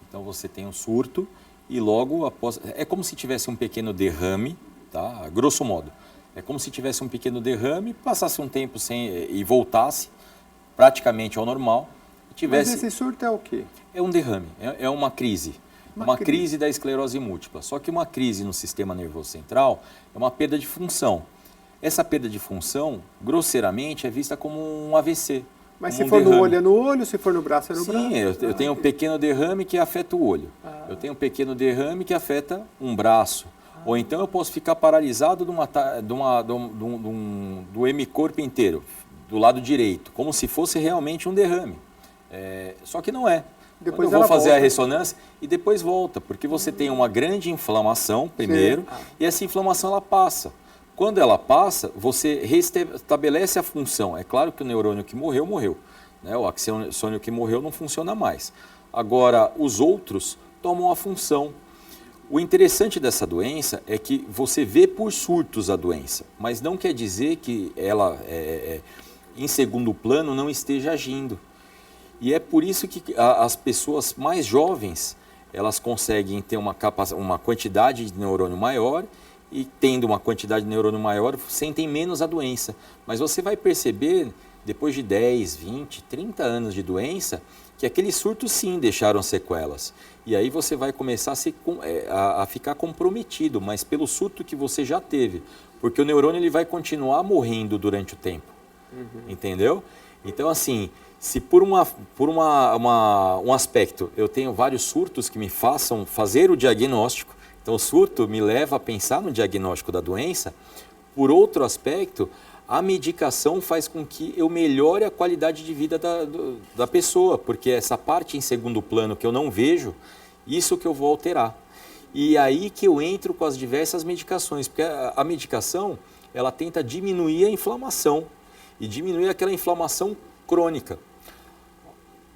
Então você tem um surto e logo após... É como se tivesse um pequeno derrame, tá? Grosso modo. É como se tivesse um pequeno derrame, passasse um tempo e voltasse praticamente ao normal. Mas esse surto é o quê? É um derrame, é uma crise. Uma crise da esclerose múltipla. Só que uma crise no sistema nervoso central é uma perda de função. Essa perda de função, grosseiramente, é vista como um AVC. Mas se for no olho é no olho, se for no braço é no braço? Sim, eu tenho um pequeno derrame que afeta o olho. Eu tenho um pequeno derrame que afeta um braço. Ou então eu posso ficar paralisado do hemicorpo inteiro, do lado direito, como se fosse realmente um derrame. Só que não é. Depois eu vou fazer a ressonância e depois volta, porque você tem uma grande inflamação primeiro e essa inflamação ela passa. Quando ela passa, você restabelece a função. É claro que o neurônio que morreu, morreu. Né? O axônio que morreu não funciona mais. Agora, os outros tomam a função. O interessante dessa doença é que você vê por surtos a doença, mas não quer dizer que ela, em segundo plano, não esteja agindo. E é por isso que as pessoas mais jovens, elas conseguem ter uma quantidade de neurônio maior e tendo uma quantidade de neurônio maior, sentem menos a doença. Mas você vai perceber, depois de 10, 20, 30 anos de doença, que aqueles surtos sim deixaram sequelas. E aí você vai começar a ficar comprometido, mas pelo surto que você já teve. Porque o neurônio ele vai continuar morrendo durante o tempo. Entendeu? Então, assim... Se por um aspecto eu tenho vários surtos que me façam fazer o diagnóstico, então o surto me leva a pensar no diagnóstico da doença, por outro aspecto, a medicação faz com que eu melhore a qualidade de vida da pessoa, porque essa parte em segundo plano que eu não vejo, isso que eu vou alterar. E aí que eu entro com as diversas medicações, porque a medicação ela tenta diminuir a inflamação e diminuir aquela inflamação crônica.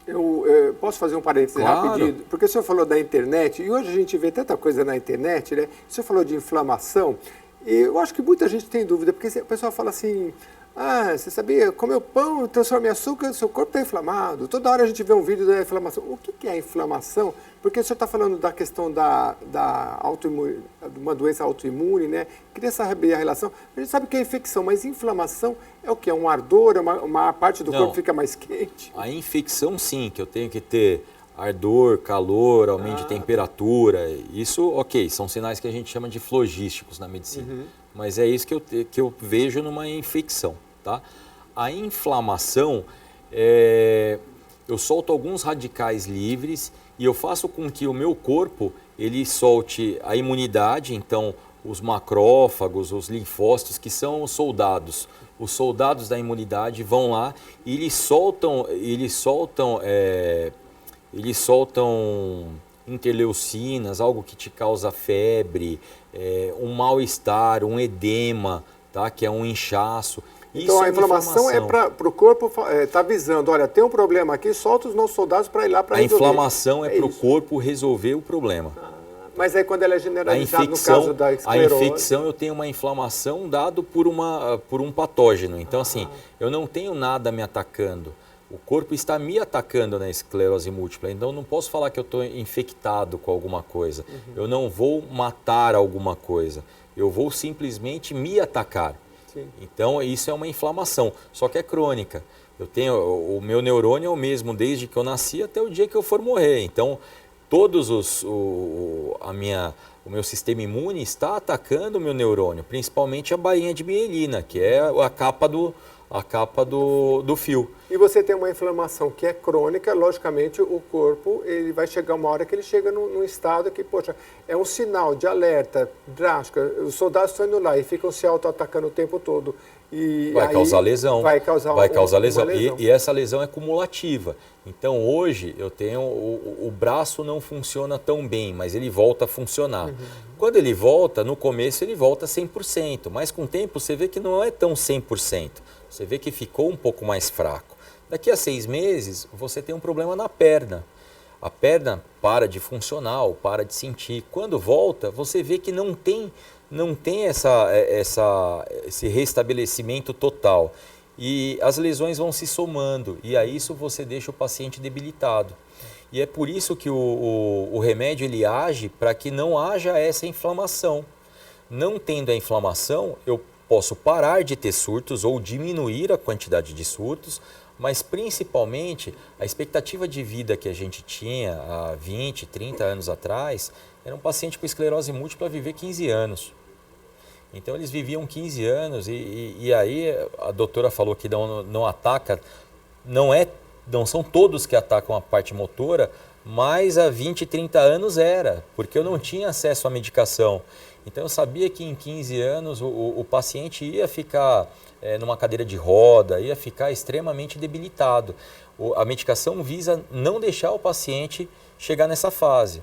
Eu posso fazer um parênteses rapidinho? Porque o senhor falou da internet, e hoje a gente vê tanta coisa na internet, né? O senhor falou de inflamação, e eu acho que muita gente tem dúvida, porque o pessoal fala assim, você sabia, comer pão transforma em açúcar, seu corpo está inflamado. Toda hora a gente vê um vídeo da inflamação. O que é a inflamação? Porque o senhor está falando da questão da uma doença autoimune, né? Queria saber a relação. A gente sabe que é infecção, mas inflamação é o que? É um ardor? Uma parte do corpo fica mais quente? A infecção, sim, que eu tenho que ter ardor, calor, aumento de temperatura. Isso, ok, são sinais que a gente chama de flogísticos na medicina. Mas é isso que eu vejo numa infecção. Tá? A inflamação, eu solto alguns radicais livres e eu faço com que o meu corpo ele solte a imunidade, então os macrófagos, os linfócitos, que são os soldados da imunidade vão lá e eles soltam interleucinas, algo que te causa febre, um mal-estar, um edema, tá? Que é um inchaço. Então Isso a inflamação é para o corpo tá avisando, olha, tem um problema aqui, solta os nossos soldados para ir lá para resolver. A inflamação é para o corpo resolver o problema. Mas aí quando ela é generalizada, no caso da esclerose... A infecção, eu tenho uma inflamação dado por um patógeno. Então, assim, eu não tenho nada me atacando. O corpo está me atacando na esclerose múltipla. Então, eu não posso falar que eu estou infectado com alguma coisa. Eu não vou matar alguma coisa. Eu vou simplesmente me atacar. Sim. Então, isso é uma inflamação, só que é crônica. Eu tenho, o meu neurônio é o mesmo desde que eu nasci até o dia que eu for morrer. Então, o meu sistema imune está atacando o meu neurônio, principalmente a bainha de mielina, que é a capa do fio. E você tem uma inflamação que é crônica, logicamente o corpo ele vai chegar uma hora que ele chega num estado que, poxa, é um sinal de alerta drástico. Os soldados estão indo lá e ficam se auto-atacando o tempo todo. E vai causar lesão. Vai causar lesão. E essa lesão é cumulativa. Então hoje eu tenho o braço não funciona tão bem, mas ele volta a funcionar. Quando ele volta, no começo ele volta 100%, mas com o tempo você vê que não é tão 100%. Você vê que ficou um pouco mais fraco. Daqui a 6 meses você tem um problema na perna. A perna para de funcionar, ou para de sentir. Quando volta, você vê que não tem esse restabelecimento total. E as lesões vão se somando, e a isso você deixa o paciente debilitado. E é por isso que o remédio ele age para que não haja essa inflamação. Não tendo a inflamação, eu posso parar de ter surtos ou diminuir a quantidade de surtos, mas principalmente a expectativa de vida que a gente tinha há 20, 30 anos atrás, era um paciente com esclerose múltipla viver 15 anos. Então eles viviam 15 anos e aí a doutora falou que não ataca, não são todos que atacam a parte motora, mas há 20, 30 anos era, porque eu não tinha acesso à medicação. Então eu sabia que em 15 anos o paciente ia ficar numa cadeira de roda, ia ficar extremamente debilitado. A medicação visa não deixar o paciente chegar nessa fase.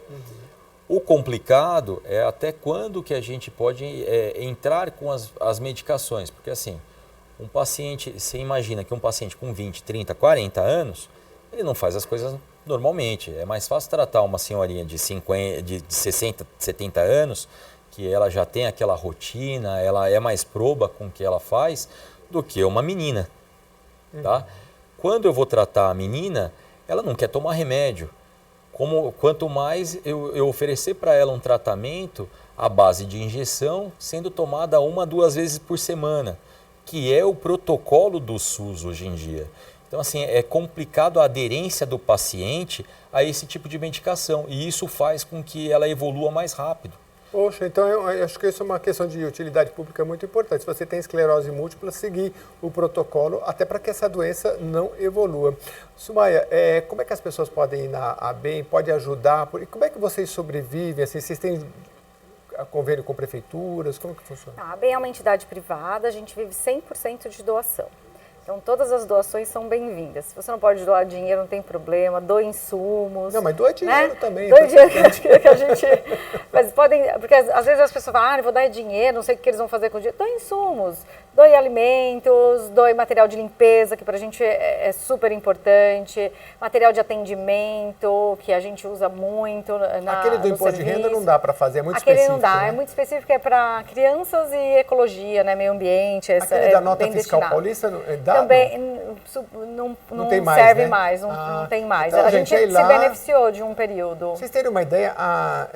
O complicado é até quando que a gente pode entrar com as medicações, porque assim, um paciente, você imagina que um paciente com 20, 30, 40 anos, ele não faz as coisas normalmente. É mais fácil tratar uma senhorinha de 60, 70 anos, que ela já tem aquela rotina, ela é mais proba com o que ela faz, do que uma menina. Tá? Quando eu vou tratar a menina, ela não quer tomar remédio. Quanto mais eu oferecer para ela um tratamento à base de injeção, sendo tomada 1 a 2 vezes por semana, que é o protocolo do SUS hoje em dia. Então, assim, é complicado a aderência do paciente a esse tipo de medicação, e isso faz com que ela evolua mais rápido. Poxa, então eu acho que isso é uma questão de utilidade pública muito importante. Se você tem esclerose múltipla, seguir o protocolo até para que essa doença não evolua. Sumaia, como é que as pessoas podem ir na ABEM, pode ajudar? E como é que vocês sobrevivem? Assim, vocês têm convênio com prefeituras? Como que funciona? A ABEM é uma entidade privada, a gente vive 100% de doação. Então, todas as doações são bem-vindas. Se você não pode doar dinheiro, não tem problema. Doe insumos. Não, mas doe dinheiro também. Doe dinheiro que a gente... Mas podem... Porque às vezes as pessoas falam, vou dar dinheiro, não sei o que eles vão fazer com o dinheiro. Doe insumos. Doe alimentos, doe material de limpeza, que pra gente é super importante. Material de atendimento, que a gente usa muito Aquele do imposto de renda não dá para fazer, é muito específico. Aquele não dá, né? É muito específico, é para crianças e ecologia, né, meio ambiente. Aquele da nota fiscal destinado. Paulista dá? Também não tem mais, serve né? mais, não tem mais. Então, a gente se beneficiou de um período. Vocês terem uma ideia,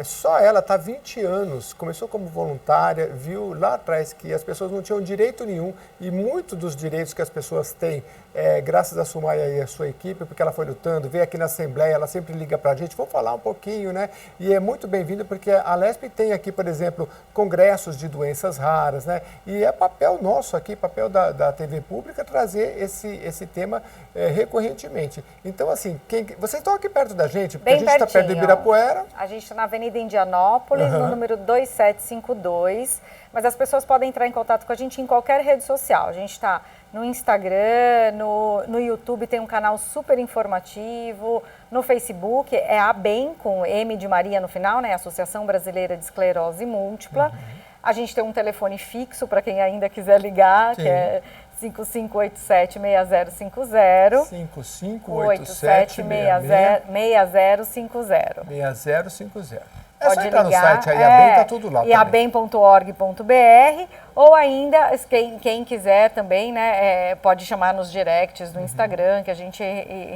só ela está há 20 anos, começou como voluntária, viu lá atrás que as pessoas não tinham direito nenhum, e muitos dos direitos que as pessoas têm, graças a Sumaia e a sua equipe, porque ela foi lutando, veio aqui na Assembleia, ela sempre liga para a gente, vou falar um pouquinho, né? E é muito bem-vinda, porque a LESP tem aqui, por exemplo, congressos de doenças raras, né? E é papel nosso aqui, papel da TV Pública, trazer esse tema recorrentemente. Então, assim, vocês estão aqui perto da gente, porque bem a gente está perto de Ibirapuera. A gente está na Avenida Indianópolis, no número 2752, mas as pessoas podem entrar em contato com a gente em qualquer rede social. A gente está no Instagram, no YouTube tem um canal super informativo, no Facebook é a ABEM, com M de Maria no final, né? Associação Brasileira de Esclerose Múltipla. A gente tem um telefone fixo para quem ainda quiser ligar, que é 5587-6050. 5587-6050. 6050. 6050. É só entrar no site, a IABEM tá tudo lá. iabem.org.br, ou ainda, quem quiser também, né, pode chamar nos directs do Instagram, que a gente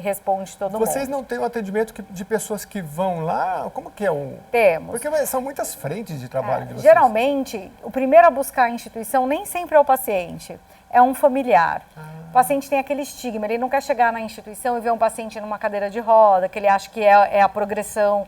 responde todo mundo. Vocês não têm um atendimento de pessoas que vão lá? Como que é o... Temos. Porque são muitas frentes de trabalho de vocês. Geralmente, o primeiro a buscar a instituição nem sempre é o paciente, é um familiar. O paciente tem aquele estigma, ele não quer chegar na instituição e ver um paciente numa cadeira de roda, que ele acha que é a progressão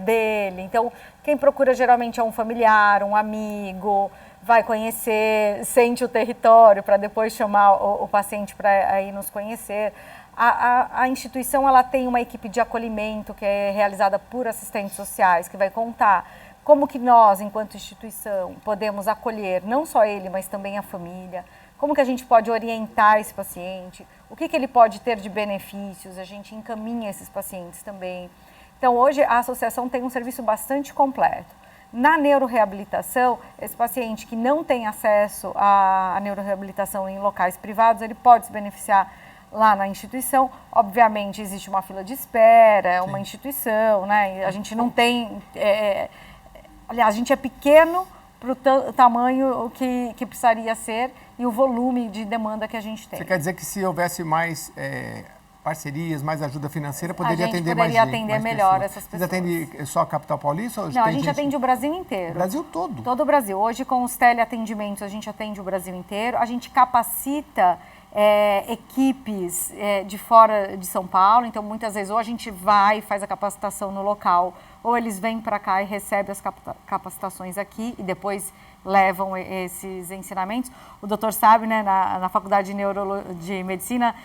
dele. Então, quem procura geralmente é um familiar, um amigo, vai conhecer, sente o território para depois chamar o paciente para ir nos conhecer. A instituição ela tem uma equipe de acolhimento que é realizada por assistentes sociais, que vai contar como que nós, enquanto instituição, podemos acolher não só ele, mas também a família, como que a gente pode orientar esse paciente, o que ele pode ter de benefícios, a gente encaminha esses pacientes também. Então, hoje, a associação tem um serviço bastante completo. Na neuroreabilitação, esse paciente que não tem acesso à neuroreabilitação em locais privados, ele pode se beneficiar lá na instituição. Obviamente, existe uma fila de espera, é uma instituição, né? A gente não tem... aliás, a gente é pequeno para o tamanho que precisaria ser e o volume de demanda que a gente tem. Você quer dizer que se houvesse mais... parcerias, mais ajuda financeira, poderia atender mais gente. A gente poderia atender melhor essas pessoas. Vocês atendem só a capital paulista? Ou não, a gente atende o Brasil inteiro. O Brasil todo? Todo o Brasil. Hoje, com os teleatendimentos, a gente atende o Brasil inteiro. A gente capacita equipes de fora de São Paulo. Então, muitas vezes, ou a gente vai e faz a capacitação no local, ou eles vêm para cá e recebem as capacitações aqui e depois levam esses ensinamentos. O doutor sabe, né, na Faculdade de Medicina,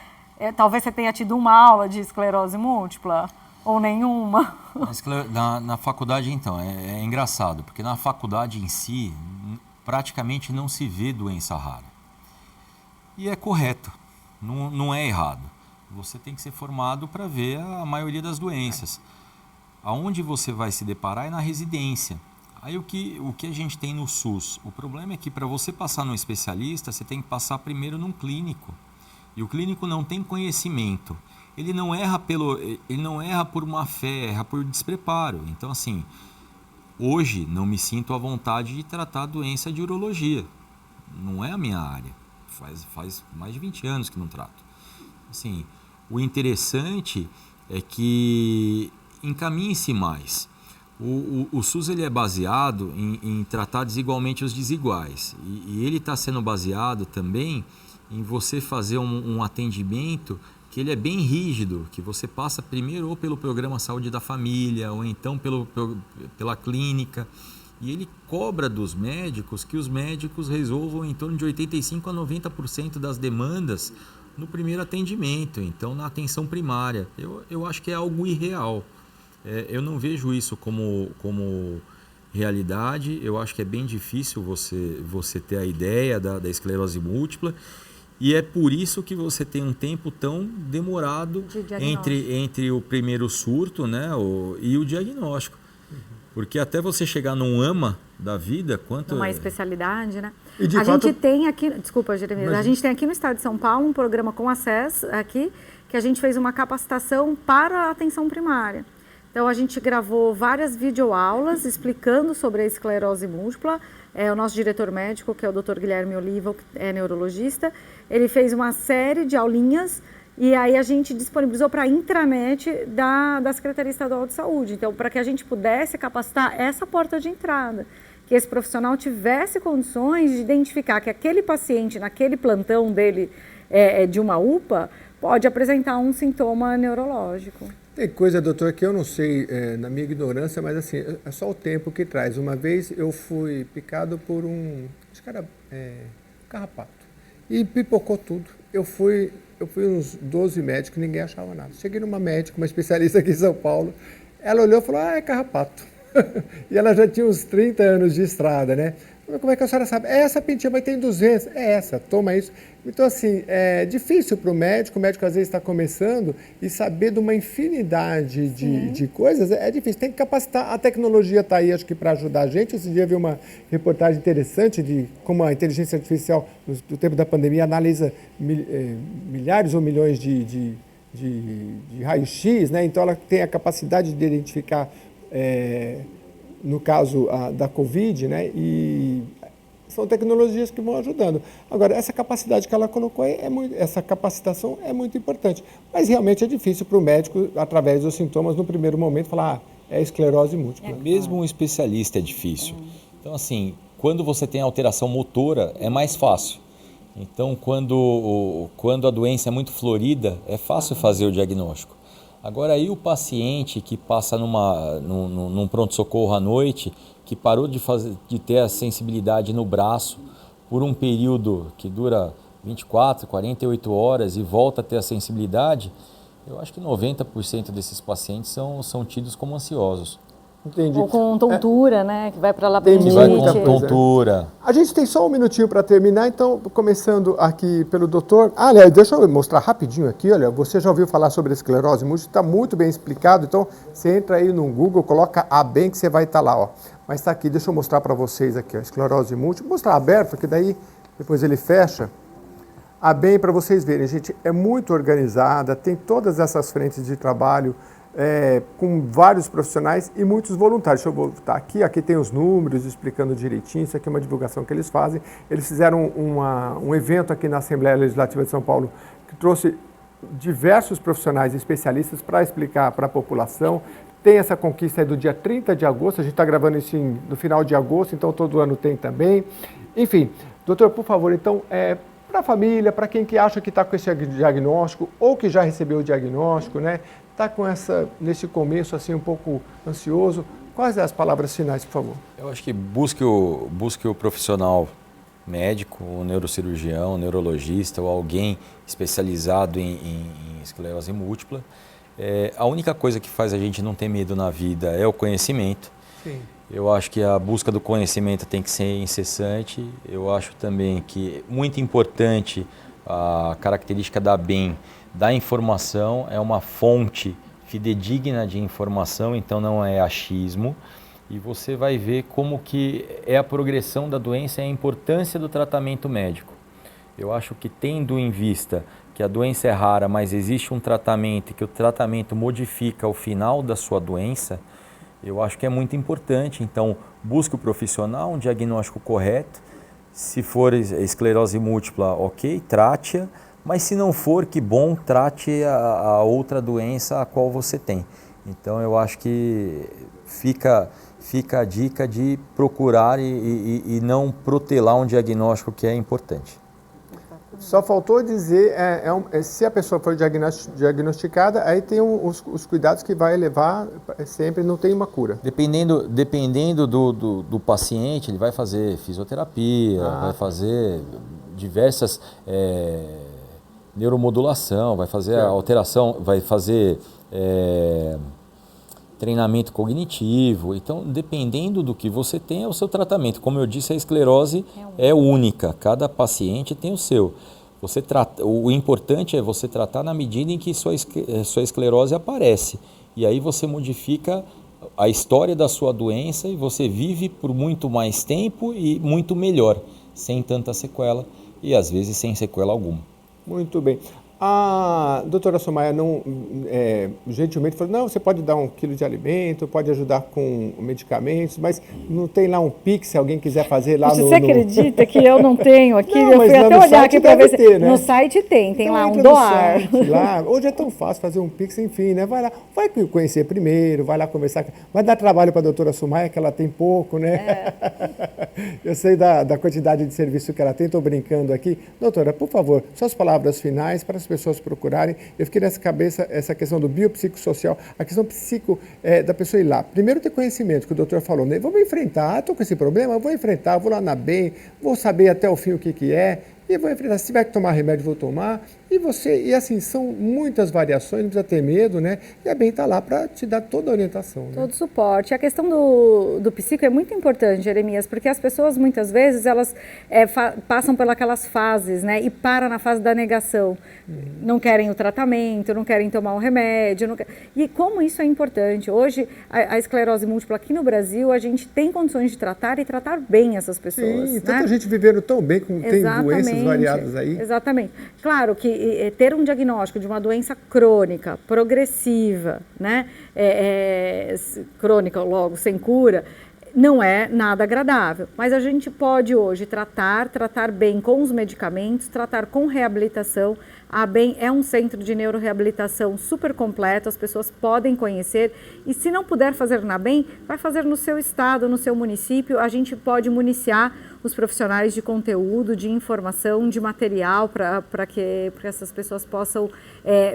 talvez você tenha tido uma aula de esclerose múltipla, ou nenhuma. Na faculdade, então, é engraçado, porque na faculdade em si, praticamente não se vê doença rara. E é correto, não é errado. Você tem que ser formado para ver a maioria das doenças. Aonde você vai se deparar é na residência. Aí o que a gente tem no SUS? O problema é que para você passar num especialista, você tem que passar primeiro num clínico. E o clínico não tem conhecimento. Ele não erra por má fé, erra por despreparo. Então, assim, hoje não me sinto à vontade de tratar doença de urologia. Não é a minha área. Faz mais de 20 anos que não trato. Assim, o interessante é que encaminhe-se mais. O SUS ele é baseado em tratar desigualmente os desiguais. E ele está sendo baseado também em você fazer um atendimento que ele é bem rígido, que você passa primeiro ou pelo programa Saúde da Família, ou então pela clínica, e ele cobra dos médicos que os médicos resolvam em torno de 85% a 90% das demandas no primeiro atendimento, então na atenção primária. Eu acho que é algo irreal. Eu não vejo isso como realidade, eu acho que é bem difícil você ter a ideia da esclerose múltipla. E é por isso que você tem um tempo tão demorado entre o primeiro surto, né, e o diagnóstico. Porque até você chegar num AMA da vida, uma especialidade, né? Gente tem aqui, desculpa, Jeremias, a gente tem aqui no estado de São Paulo um programa com acesso aqui, que a gente fez uma capacitação para a atenção primária. Então, a gente gravou várias videoaulas explicando sobre a esclerose múltipla. O nosso diretor médico, que é o Dr. Guilherme Oliva, que é neurologista, ele fez uma série de aulinhas e aí a gente disponibilizou para a intranet da Secretaria Estadual de Saúde. Então, para que a gente pudesse capacitar essa porta de entrada, que esse profissional tivesse condições de identificar que aquele paciente, naquele plantão dele de uma UPA, pode apresentar um sintoma neurológico. Tem coisa, doutor, que eu não sei, na minha ignorância, mas assim, é só o tempo que traz. Uma vez eu fui picado por acho que era carrapato, e pipocou tudo. Eu fui uns 12 médicos, ninguém achava nada. Cheguei numa médica, uma especialista aqui em São Paulo, ela olhou e falou, é carrapato. E ela já tinha uns 30 anos de estrada, né? Como é que a senhora sabe? É essa pintinha, mas tem 200. É essa, toma isso. Então, assim, é difícil para o médico às vezes está começando e saber de uma infinidade de coisas, é difícil. Tem que capacitar, a tecnologia está aí, acho que para ajudar a gente. Esse dia eu vi uma reportagem interessante de como a inteligência artificial, no tempo da pandemia, analisa milhares ou milhões de raio-x, né? Então ela tem a capacidade de identificar no caso da Covid, né? E são tecnologias que vão ajudando. Agora, essa capacidade que ela colocou, essa capacitação é muito importante. Mas realmente é difícil para o médico, através dos sintomas, no primeiro momento, falar, é esclerose múltipla. Mesmo um especialista é difícil. Então, assim, quando você tem alteração motora, é mais fácil. Então, quando a doença é muito florida, é fácil fazer o diagnóstico. Agora, aí o paciente que passa num pronto-socorro à noite, que parou de ter a sensibilidade no braço por um período que dura 24, 48 horas e volta a ter a sensibilidade, eu acho que 90% desses pacientes são tidos como ansiosos. Entendi. Ou com tontura, né? Que vai para labirintite. Que vai com tontura. A gente tem só um minutinho para terminar, então, começando aqui pelo doutor. Aliás, deixa eu mostrar rapidinho aqui, olha, você já ouviu falar sobre esclerose múltipla, está muito bem explicado, então você entra aí no Google, coloca ABEM que você vai estar lá, ó. Mas está aqui, deixa eu mostrar para vocês aqui, ó, esclerose múltipla, mostrar aberto, que daí depois ele fecha. ABEM, para vocês verem, gente, é muito organizada, tem todas essas frentes de trabalho, com vários profissionais e muitos voluntários. Deixa eu voltar aqui tem os números explicando direitinho, isso aqui é uma divulgação que eles fazem. Eles fizeram um evento aqui na Assembleia Legislativa de São Paulo que trouxe diversos profissionais e especialistas para explicar para a população. Tem essa conquista aí do dia 30 de agosto, a gente está gravando isso no final de agosto, então todo ano tem também. Enfim, doutor, por favor, então, para a família, para quem que acha que está com esse diagnóstico ou que já recebeu o diagnóstico, né? Está nesse começo assim um pouco ansioso, quais as palavras finais, por favor? Eu acho que busque o profissional médico, o neurocirurgião, o neurologista ou alguém especializado em esclerose múltipla. A única coisa que faz a gente não ter medo na vida é o conhecimento. Sim. Eu acho que a busca do conhecimento tem que ser incessante. Eu acho também que muito importante a característica da ABEM, da informação, é uma fonte fidedigna de informação, então não é achismo. E você vai ver como que é a progressão da doença e a importância do tratamento médico. Eu acho que tendo em vista que a doença é rara, mas existe um tratamento e que o tratamento modifica o final da sua doença, eu acho que é muito importante. Então, busque o profissional, um diagnóstico correto. Se for esclerose múltipla, ok, trate-a. Mas se não for, que bom, trate a outra doença a qual você tem. Então, eu acho que fica a dica de procurar e não protelar um diagnóstico que é importante. Só faltou dizer, se a pessoa for diagnosticada, aí tem os cuidados que vai levar, sempre não tem uma cura. Dependendo do paciente, ele vai fazer fisioterapia, vai fazer diversas neuromodulação, vai fazer alteração, vai fazer treinamento cognitivo. Então, dependendo do que você tem, é o seu tratamento. Como eu disse, a esclerose é única, cada paciente tem o seu. O importante é você tratar na medida em que sua esclerose aparece. E aí você modifica a história da sua doença e você vive por muito mais tempo e muito melhor, sem tanta sequela e às vezes sem sequela alguma. Muito bem. A doutora Somaia gentilmente falou, não, você pode dar 1 quilo de alimento, pode ajudar com medicamentos, mas não tem lá um Pix, se alguém quiser fazer lá Você acredita que eu não tenho aqui? Não, eu mas fui lá até no olhar aqui para ver se... ter, né? No site tem então, lá um entra doar. No site, lá. Hoje é tão fácil fazer um Pix, enfim, né? Vai lá, vai conhecer primeiro, vai lá conversar, vai dar trabalho para a doutora Somaia, que ela tem pouco, né? Eu sei da quantidade de serviço que ela tem, estou brincando aqui. Doutora, por favor, suas palavras finais para as pessoas procurarem. Eu fiquei nessa cabeça, essa questão do biopsicossocial, a questão da pessoa ir lá. Primeiro ter conhecimento, que o doutor falou, né? Vamos enfrentar, estou com esse problema, vou enfrentar, vou lá na BEM, vou saber até o fim o que é, e vou enfrentar. Se tiver que tomar remédio, vou tomar. E assim, são muitas variações, não precisa ter medo, né? E a BEM está lá para te dar toda a orientação. Né? Todo o suporte. A questão do psico é muito importante, Jeremias, porque as pessoas, muitas vezes, elas passam pelas fases, né? E param na fase da negação. Não querem o tratamento, não querem tomar o remédio. E como isso é importante. Hoje, a esclerose múltipla aqui no Brasil, a gente tem condições de tratar e tratar bem essas pessoas. Sim, né? tanta gente vivendo tão bem, tem doenças variadas aí. Exatamente. Claro que ter um diagnóstico de uma doença crônica, progressiva, né? Crônica logo, sem cura, não é nada agradável, mas a gente pode hoje tratar bem com os medicamentos, tratar com reabilitação. A ABEM é um centro de neuroreabilitação super completo, as pessoas podem conhecer e se não puder fazer na ABEM, vai fazer no seu estado, no seu município. A gente pode municiar os profissionais de conteúdo, de informação, de material para que essas pessoas possam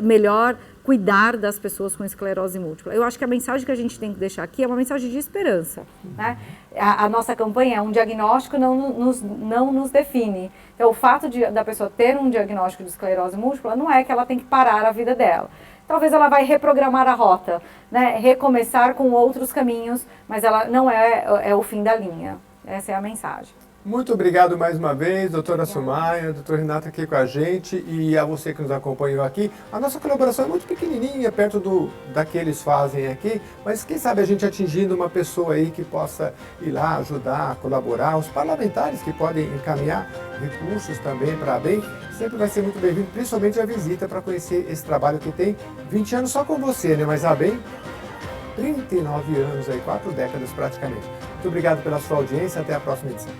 melhor cuidar das pessoas com esclerose múltipla. Eu acho que a mensagem que a gente tem que deixar aqui é uma mensagem de esperança, né? A nossa campanha é um diagnóstico não nos define. Então, o fato da pessoa ter um diagnóstico de esclerose múltipla não é que ela tem que parar a vida dela. Talvez ela vai reprogramar a rota, né? Recomeçar com outros caminhos, mas ela não é o fim da linha. Essa é a mensagem. Muito obrigado mais uma vez, doutora Sumaia, doutor Renato aqui com a gente e a você que nos acompanhou aqui. A nossa colaboração é muito pequenininha, perto da que eles fazem aqui, mas quem sabe a gente atingindo uma pessoa aí que possa ir lá, ajudar, colaborar, os parlamentares que podem encaminhar recursos também para a ABEM, sempre vai ser muito bem-vindo, principalmente a visita para conhecer esse trabalho que tem 20 anos só com você, né? Mas a ABEM, 39 anos aí, 4 décadas praticamente. Muito obrigado pela sua audiência, até a próxima edição.